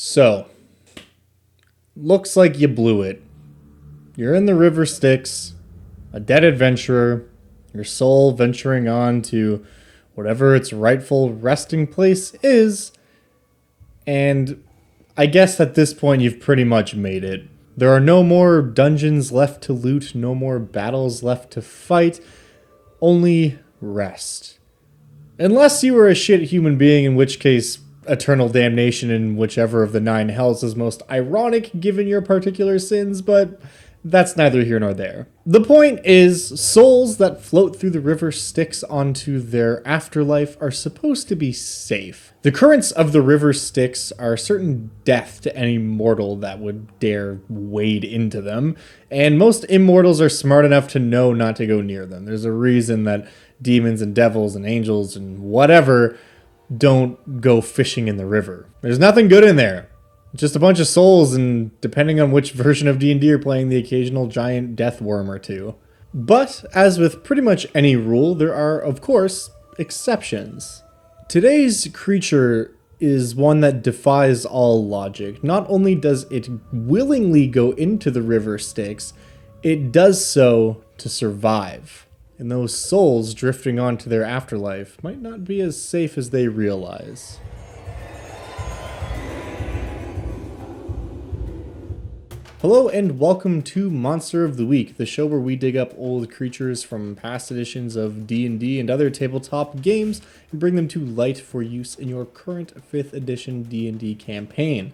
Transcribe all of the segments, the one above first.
So, looks like you blew it. You're in the River Styx, a dead adventurer, your soul venturing on to whatever its rightful resting place is, and I guess at this point you've pretty much made it. There are no more dungeons left to loot, no more battles left to fight, only rest. Unless you were a shit human being, in which case eternal damnation in whichever of the 9 hells is most ironic given your particular sins, but that's neither here nor there. The point is, souls that float through the River Styx onto their afterlife are supposed to be safe. The currents of the River Styx are certain death to any mortal that would dare wade into them, and most immortals are smart enough to know not to go near them. There's a reason that demons and devils and angels and whatever don't go fishing in the river. There's nothing good in there. Just a bunch of souls, and depending on which version of D&D you're playing, the occasional giant death worm or two. But, as with pretty much any rule, there are, of course, exceptions. Today's creature is one that defies all logic. Not only does it willingly go into the River Styx, it does so to survive. And those souls drifting onto their afterlife might not be as safe as they realize. Hello and welcome to Monster of the Week, the show where we dig up old creatures from past editions of D&D and other tabletop games and bring them to light for use in your current 5th edition D&D campaign.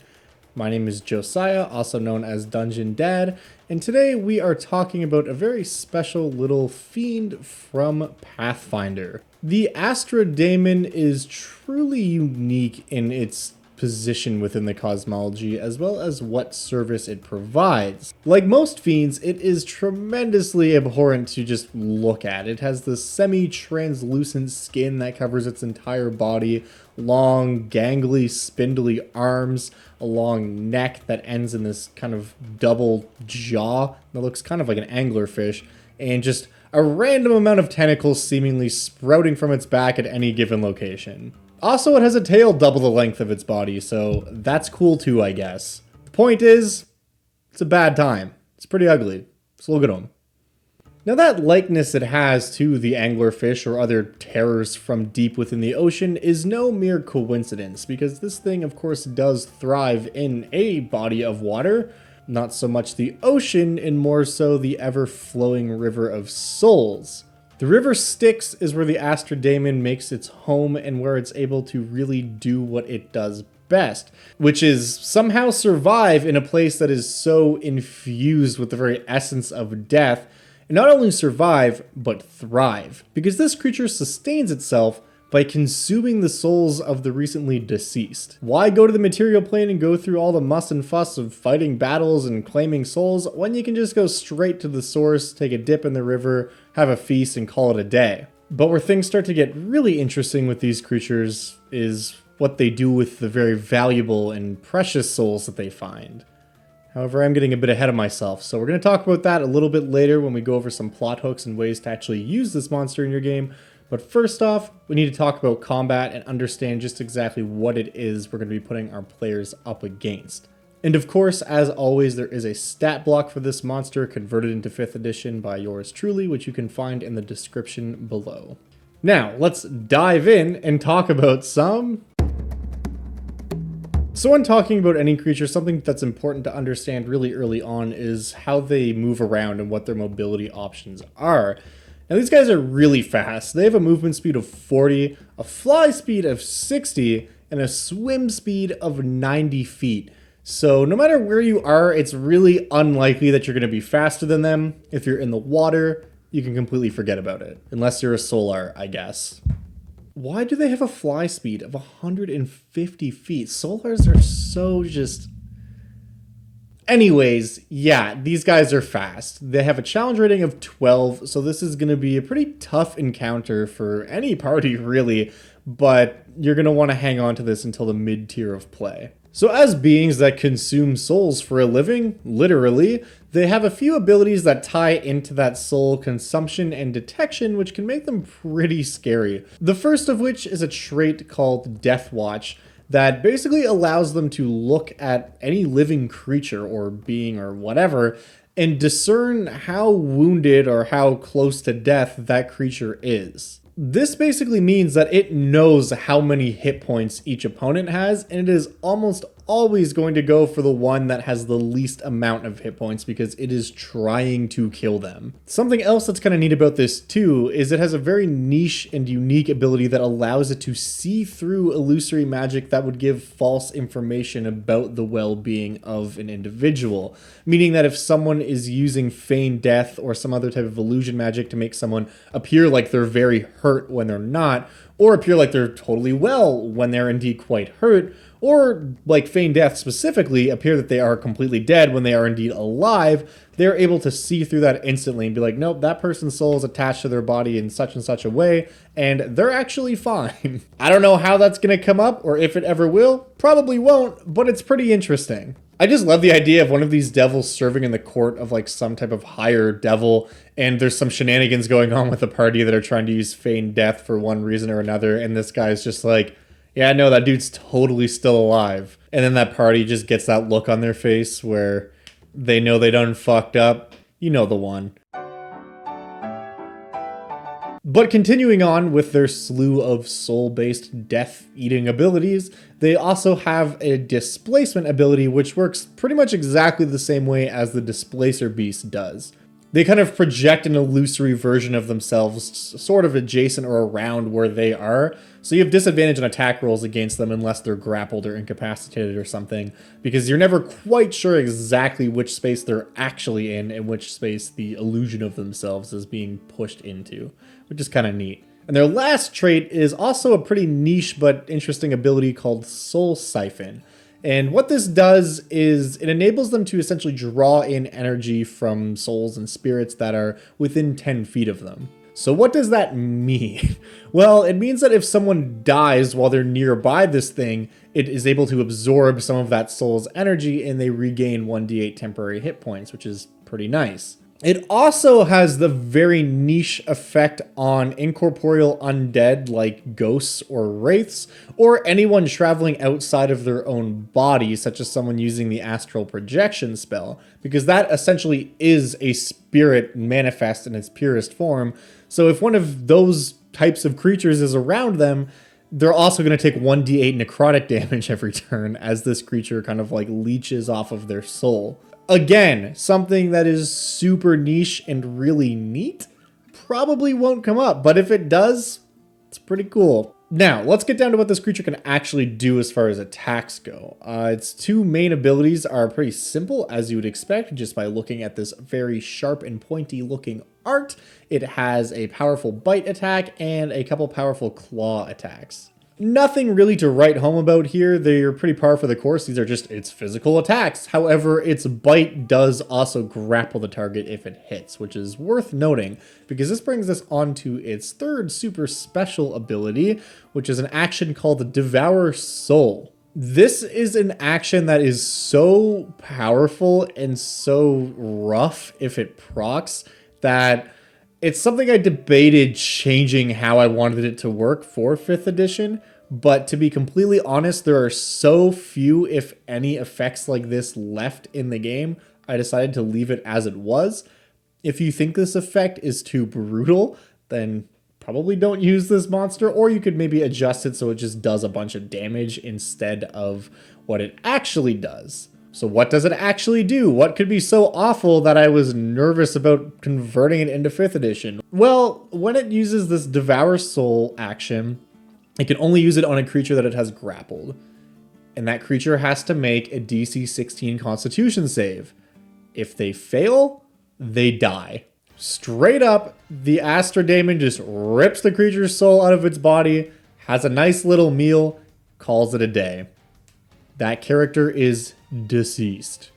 My name is Josiah, also known as Dungeon Dad, and today we are talking about a very special little fiend from Pathfinder. The Astradaemon is truly unique in its position within the cosmology, as well as what service it provides. Like most fiends, it is tremendously abhorrent to just look at. It has this semi-translucent skin that covers its entire body, long, gangly, spindly arms, a long neck that ends in this kind of double jaw that looks kind of like an anglerfish, and just a random amount of tentacles seemingly sprouting from its back at any given location. Also, it has a tail double the length of its body, so that's cool too, I guess. The point is, it's a bad time. It's pretty ugly. So look at them. Now that likeness it has to the anglerfish or other terrors from deep within the ocean is no mere coincidence, because this thing of course does thrive in a body of water, not so much the ocean and more so the ever-flowing river of souls. The River Styx is where the Astradaemon makes its home and where it's able to really do what it does best, which is somehow survive in a place that is so infused with the very essence of death, and not only survive, but thrive. Because this creature sustains itself by consuming the souls of the recently deceased. Why go to the material plane and go through all the muss and fuss of fighting battles and claiming souls when you can just go straight to the source, take a dip in the river, have a feast, and call it a day? But where things start to get really interesting with these creatures is what they do with the very valuable and precious souls that they find. However, I'm getting a bit ahead of myself, so we're going to talk about that a little bit later when we go over some plot hooks and ways to actually use this monster in your game. But first off, we need to talk about combat and understand just exactly what it is we're going to be putting our players up against. And of course, as always, there is a stat block for this monster converted into 5th edition by yours truly, which you can find in the description below. Now, let's dive in and talk about some... So when talking about any creature, something that's important to understand really early on is how they move around and what their mobility options are. Now these guys are really fast. They have a movement speed of 40, a fly speed of 60, and a swim speed of 90 feet. So no matter where you are, it's really unlikely that you're going to be faster than them. If you're in the water, you can completely forget about it. Unless you're a Solar, I guess. Why do they have a fly speed of 150 feet? Solars are so just... Anyways, yeah, these guys are fast. They have a challenge rating of 12, so this is going to be a pretty tough encounter for any party, really, but you're going to want to hang on to this until the mid-tier of play. So as beings that consume souls for a living, literally, they have a few abilities that tie into that soul consumption and detection, which can make them pretty scary. The first of which is a trait called Death Watch that basically allows them to look at any living creature or being or whatever and discern how wounded or how close to death that creature is. This basically means that it knows how many hit points each opponent has, and it is almost always going to go for the one that has the least amount of hit points because it is trying to kill them. Something else that's kind of neat about this too is it has a very niche and unique ability that allows it to see through illusory magic that would give false information about the well-being of an individual. Meaning that if someone is using feigned death or some other type of illusion magic to make someone appear like they're very hurt when they're not, or appear like they're totally well when they're indeed quite hurt, or like feigned death specifically, appear that they are completely dead when they are indeed alive, they're able to see through that instantly and be like, nope, that person's soul is attached to their body in such and such a way, and they're actually fine. I don't know how that's going to come up, or if it ever will. Probably won't, but it's pretty interesting. I just love the idea of one of these devils serving in the court of like some type of higher devil, and there's some shenanigans going on with the party that are trying to use feigned death for one reason or another, and this guy's just like, yeah, no, that dude's totally still alive. And then that party just gets that look on their face where they know they done fucked up. You know the one. But continuing on with their slew of soul-based death-eating abilities, they also have a displacement ability which works pretty much exactly the same way as the Displacer Beast does. They kind of project an illusory version of themselves sort of adjacent or around where they are, so you have disadvantage on attack rolls against them unless they're grappled or incapacitated or something, because you're never quite sure exactly which space they're actually in and which space the illusion of themselves is being pushed into, which is kind of neat. And their last trait is also a pretty niche but interesting ability called Soul Siphon. And what this does is it enables them to essentially draw in energy from souls and spirits that are within 10 feet of them. So what does that mean? Well, it means that if someone dies while they're nearby this thing, it is able to absorb some of that soul's energy and they regain 1d8 temporary hit points, which is pretty nice. It also has the very niche effect on incorporeal undead like ghosts or wraiths, or anyone traveling outside of their own body, such as someone using the astral projection spell, because that essentially is a spirit manifest in its purest form. So if one of those types of creatures is around them, they're also going to take 1d8 necrotic damage every turn as this creature kind of like leeches off of their soul. Again, something that is super niche and really neat. Probably won't come up, but if it does, it's pretty cool. Now, let's get down to what this creature can actually do as far as attacks go. Its two main abilities are pretty simple, as you would expect, just by looking at this very sharp and pointy looking art. It has a powerful bite attack and a couple powerful claw attacks. Nothing really to write home about here. They're pretty par for the course. These are just its physical attacks. However, its bite does also grapple the target if it hits, which is worth noting because this brings us on to its third super special ability, which is an action called Devour Soul. This is an action that is so powerful and so rough if it procs that it's something I debated changing how I wanted it to work for 5th edition, but to be completely honest, there are so few, if any, effects like this left in the game, I decided to leave it as it was. If you think this effect is too brutal, then probably don't use this monster, or you could maybe adjust it so it just does a bunch of damage instead of what it actually does. So what does it actually do? What could be so awful that I was nervous about converting it into 5th edition? Well, when it uses this Devour Soul action, it can only use it on a creature that it has grappled. And that creature has to make a DC 16 Constitution save. If they fail, they die. Straight up, the Astradaemon just rips the creature's soul out of its body, has a nice little meal, calls it a day. That character is deceased.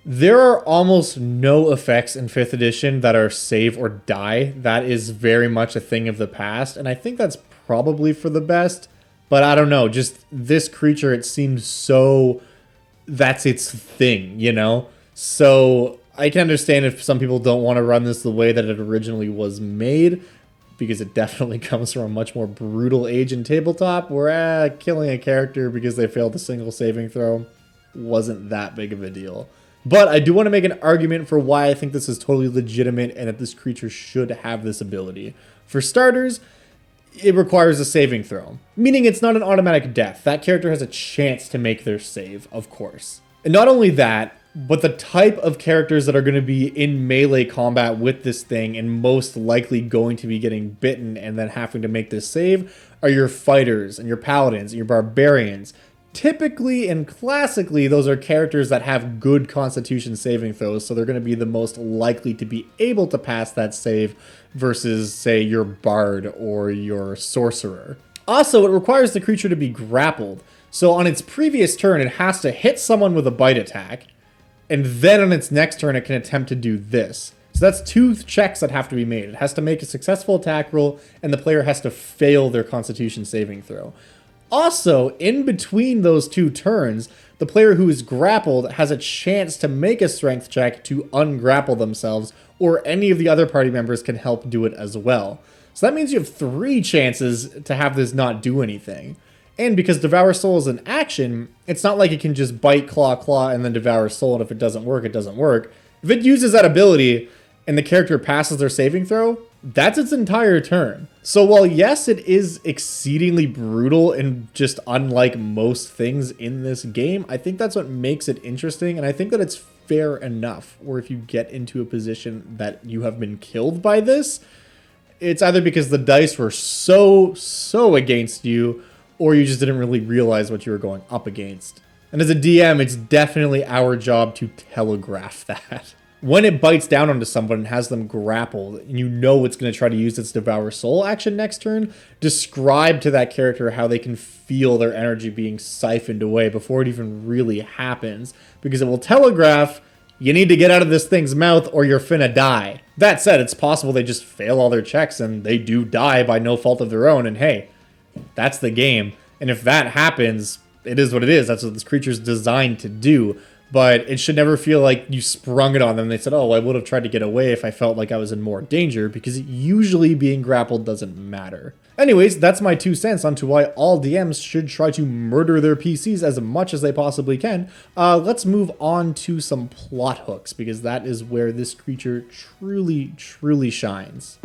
There are almost no effects in 5th edition that are save or die. That is very much a thing of the past, and I think that's probably for the best, but I don't know, just this creature, it seems so that's its thing, you know? So I can understand if some people don't want to run this the way that it originally was made, because it definitely comes from a much more brutal age in tabletop, where killing a character because they failed a single saving throw wasn't that big of a deal. But I do want to make an argument for why I think this is totally legitimate and that this creature should have this ability. For starters, it requires a saving throw, meaning it's not an automatic death. That character has a chance to make their save, of course. And not only that, but the type of characters that are going to be in melee combat with this thing and most likely going to be getting bitten and then having to make this save are your fighters and your paladins and your barbarians. Typically and classically, those are characters that have good constitution saving throws, so they're going to be the most likely to be able to pass that save versus, say, your bard or your sorcerer. Also, it requires the creature to be grappled. So on its previous turn, it has to hit someone with a bite attack, and then on its next turn, it can attempt to do this. So that's 2 checks that have to be made. It has to make a successful attack roll, and the player has to fail their constitution saving throw. Also, in between those 2 turns, the player who is grappled has a chance to make a strength check to ungrapple themselves, or any of the other party members can help do it as well. So that means you have 3 chances to have this not do anything. And because Devour Soul is an action, it's not like it can just bite, claw, and then Devour Soul, and if it doesn't work, it doesn't work. If it uses that ability, and the character passes their saving throw, that's its entire turn. So while yes, it is exceedingly brutal and just unlike most things in this game, I think that's what makes it interesting, and I think that it's fair enough, or if you get into a position that you have been killed by this, it's either because the dice were so against you, or you just didn't really realize what you were going up against. And as a DM, it's definitely our job to telegraph that. When it bites down onto someone and has them grappled, and you know it's going to try to use its Devour Soul action next turn, describe to that character how they can feel their energy being siphoned away before it even really happens, because it will telegraph, you need to get out of this thing's mouth or you're finna die. That said, it's possible they just fail all their checks and they do die by no fault of their own, and hey, that's the game. And if that happens, it is what it is. That's what this creature's designed to do. But it should never feel like you sprung it on them. They said, oh, I would have tried to get away if I felt like I was in more danger, because usually being grappled doesn't matter. Anyways, that's my 2 cents onto why all DMs should try to murder their PCs as much as they possibly can. Let's move on to some plot hooks, because that is where this creature truly shines.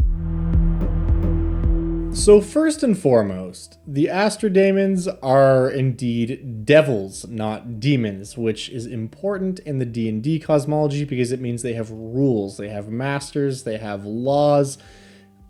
So first and foremost, the Astradaemons are indeed devils, not demons, which is important in the D&D cosmology because it means they have rules, they have masters, they have laws,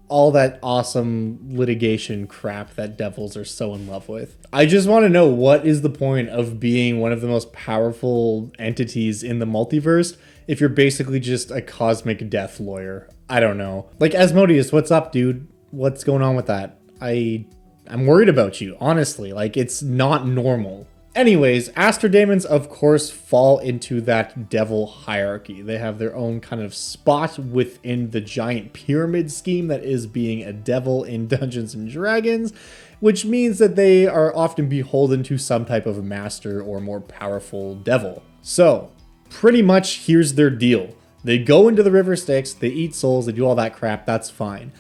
all that awesome litigation crap that devils are so in love with. I just want to know, what is the point of being one of the most powerful entities in the multiverse if you're basically just a cosmic death lawyer? I don't know. Like, Asmodeus, what's up, dude? What's going on with that? I'm worried about you, honestly. Like, it's not normal. Anyways, Astradaemons, of course, fall into that devil hierarchy. They have their own kind of spot within the giant pyramid scheme that is being a devil in Dungeons & Dragons, which means that they are often beholden to some type of master or more powerful devil. So, pretty much here's their deal. They go into the River Styx, they eat souls, they do all that crap, that's fine.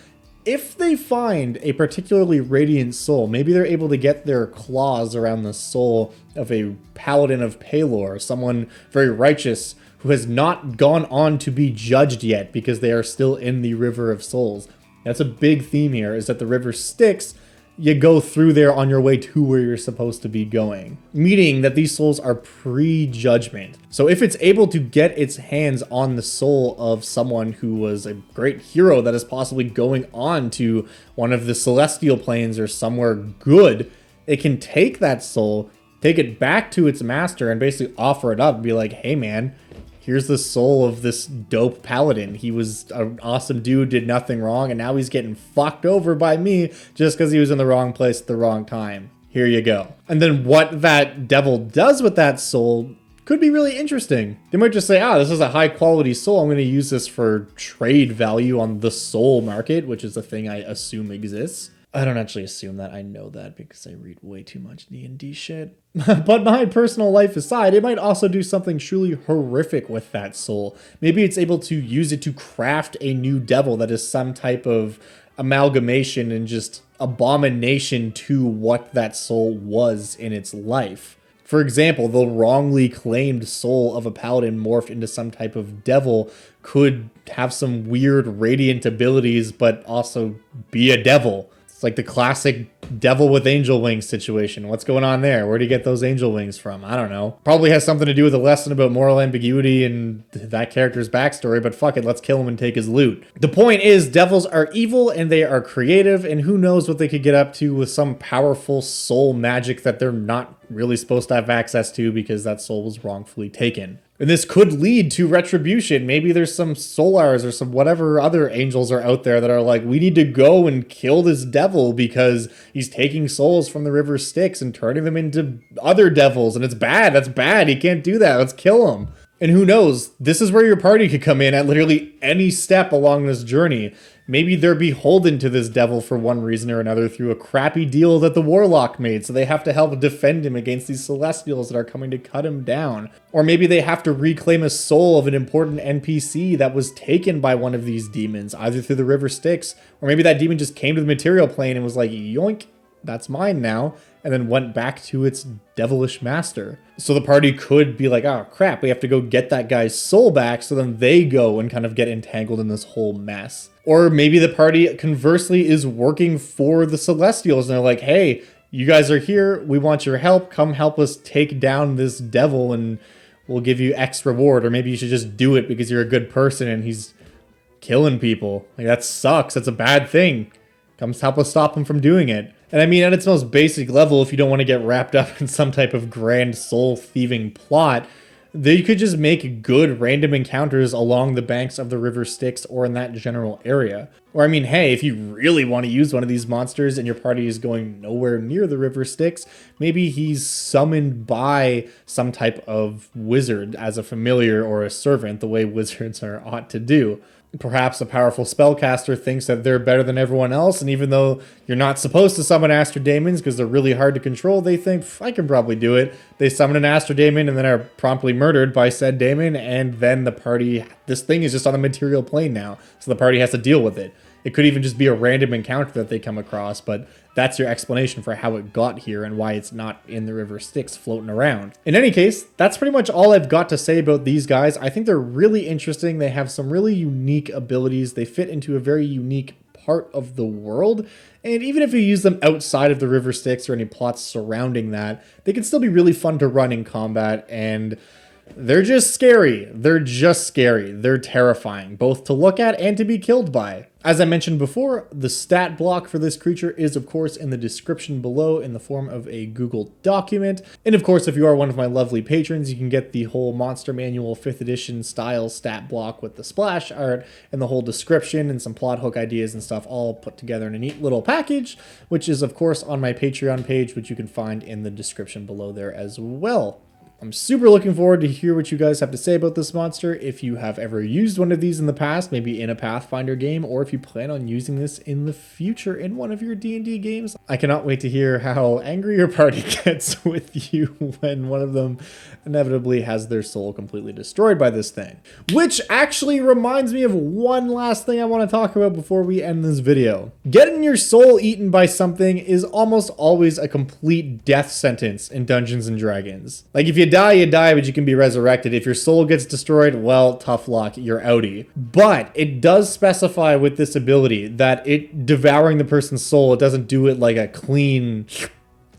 If they find a particularly radiant soul, maybe they're able to get their claws around the soul of a paladin of Pelor, someone very righteous who has not gone on to be judged yet because they are still in the River of Souls. That's a big theme here, is that the River Styx, you go through there on your way to where you're supposed to be going. Meaning that these souls are pre-judgment. So if it's able to get its hands on the soul of someone who was a great hero that is possibly going on to one of the celestial planes or somewhere good, it can take that soul, take it back to its master, and basically offer it up and be like, hey man, here's the soul of this dope paladin. He was an awesome dude, did nothing wrong, and now he's getting fucked over by me just because he was in the wrong place at the wrong time. Here you go. And then what that devil does with that soul could be really interesting. They might just say, this is a high quality soul. I'm going to use this for trade value on the soul market, which is a thing I assume exists. I don't actually assume that. I know that because I read way too much D&D shit. But my personal life aside, it might also do something truly horrific with that soul. Maybe it's able to use it to craft a new devil that is some type of amalgamation and just abomination to what that soul was in its life. For example, the wrongly claimed soul of a paladin morphed into some type of devil could have some weird radiant abilities, but also be a devil. It's like the classic devil with angel wings situation. What's going on there? Where do you get those angel wings from? I don't know. Probably has something to do with a lesson about moral ambiguity and that character's backstory, but fuck it, let's kill him and take his loot. The point is, devils are evil and they are creative, and who knows what they could get up to with some powerful soul magic that they're not really supposed to have access to because that soul was wrongfully taken. And this could lead to retribution. Maybe there's some Solars or some whatever other angels are out there that are like, we need to go and kill this devil because he's taking souls from the River Styx and turning them into other devils. And it's bad. That's bad. He can't do that. Let's kill him. And who knows? This is where your party could come in at literally any step along this journey. Maybe they're beholden to this devil for one reason or another through a crappy deal that the warlock made, so they have to help defend him against these celestials that are coming to cut him down. Or maybe they have to reclaim a soul of an important NPC that was taken by one of these demons, either through the River Styx, or maybe that demon just came to the material plane and was like, yoink, that's mine now, and then went back to its devilish master. So the party could be like, oh crap, we have to go get that guy's soul back, so then they go and kind of get entangled in this whole mess. Or maybe the party, conversely, is working for the Celestials, and they're like, hey, you guys are here, we want your help, come help us take down this devil, and we'll give you X reward. Or maybe you should just do it because you're a good person and he's killing people. Like, that sucks, that's a bad thing. Come help us stop him from doing it. And I mean, at its most basic level, if you don't want to get wrapped up in some type of grand soul-thieving plot, they could just make good random encounters along the banks of the River Styx or in that general area. Or I mean, hey, if you really want to use one of these monsters and your party is going nowhere near the River Styx, maybe he's summoned by some type of wizard as a familiar or a servant, the way wizards are ought to do. Perhaps a powerful spellcaster thinks that they're better than everyone else, and even though you're not supposed to summon Astradaemons because they're really hard to control, they think, I can probably do it. They summon an Astradaemon and then are promptly murdered by said daemon, and then the party, this thing is just on the material plane now, so the party has to deal with it. It could even just be a random encounter that they come across, but that's your explanation for how it got here and why it's not in the River Styx floating around. In any case, that's pretty much all I've got to say about these guys. I think they're really interesting. They have some really unique abilities. They fit into a very unique part of the world. And even if you use them outside of the River Styx or any plots surrounding that, they can still be really fun to run in combat, and they're just scary. They're just scary. They're terrifying, both to look at and to be killed by. As I mentioned before, the stat block for this creature is, of course, in the description below in the form of a Google document. And of course, if you are one of my lovely patrons, you can get the whole Monster Manual 5th edition style stat block with the splash art and the whole description and some plot hook ideas and stuff all put together in a neat little package, which is, of course, on my Patreon page, which you can find in the description below there as well. I'm super looking forward to hear what you guys have to say about this monster. If you have ever used one of these in the past, maybe in a Pathfinder game, or if you plan on using this in the future in one of your D&D games. I cannot wait to hear how angry your party gets with you when one of them inevitably has their soul completely destroyed by this thing. Which actually reminds me of one last thing I want to talk about before we end this video. Getting your soul eaten by something is almost always a complete death sentence in Dungeons & Dragons. Like, if you die, but you can be resurrected. If your soul gets destroyed, well, tough luck, you're outie. But it does specify with this ability that it devouring the person's soul, it doesn't do it like a clean,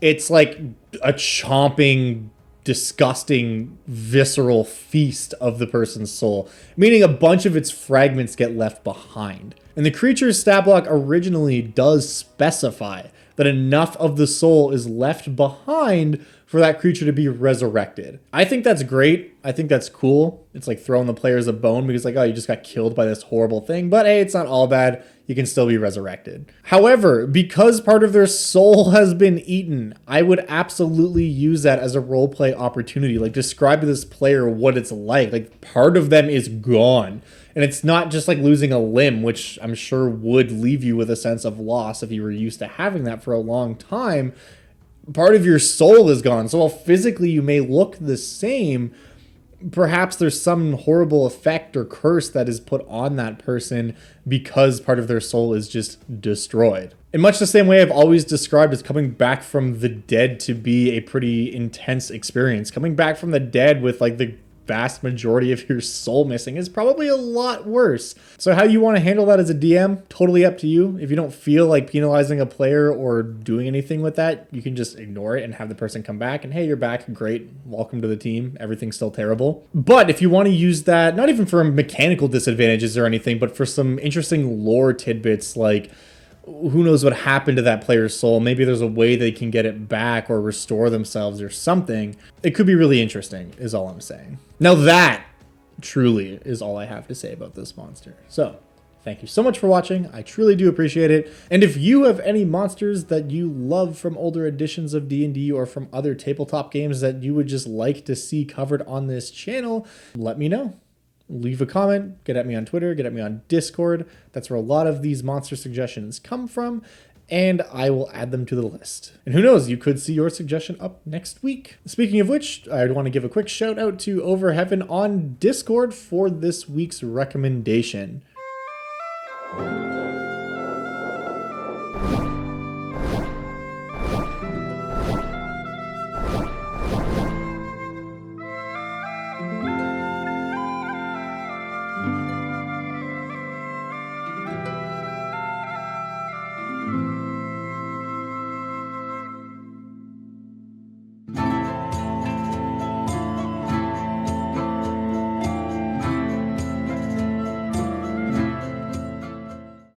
it's like a chomping, disgusting, visceral feast of the person's soul, meaning a bunch of its fragments get left behind. And the creature's stat block originally does specify that enough of the soul is left behind for that creature to be resurrected. I think that's great. I think that's cool. It's like throwing the players a bone because like, oh, you just got killed by this horrible thing. But hey, it's not all bad. You can still be resurrected. However, because part of their soul has been eaten, I would absolutely use that as a roleplay opportunity. Like, describe to this player what it's like. Like, part of them is gone. And it's not just like losing a limb, which I'm sure would leave you with a sense of loss if you were used to having that for a long time. part of your soul is gone. So while physically you may look the same, perhaps there's some horrible effect or curse that is put on that person because part of their soul is just destroyed. In much the same way I've always described as coming back from the dead to be a pretty intense experience. Coming back from the dead with like the vast majority of your soul missing is probably a lot worse. So how you want to handle that as a DM, totally up to you. If you don't feel like penalizing a player or doing anything with that, you can just ignore it and have the person come back and, hey, you're back, great, welcome to the team, everything's still terrible. But if you want to use that, not even for mechanical disadvantages or anything, but for some interesting lore tidbits, like who knows what happened to that player's soul. Maybe there's a way they can get it back or restore themselves or something. It could be really interesting, is all I'm saying. Now that truly is all I have to say about this monster. So thank you so much for watching. I truly do appreciate it. And if you have any monsters that you love from older editions of D&D or from other tabletop games that you would just like to see covered on this channel, let me know. Leave a comment, get at me on Twitter, get at me on Discord. That's where a lot of these monster suggestions come from, and I will add them to the list. And who knows, you could see your suggestion up next week. Speaking of which, I want to give a quick shout out to Over Heaven on Discord for this week's recommendation.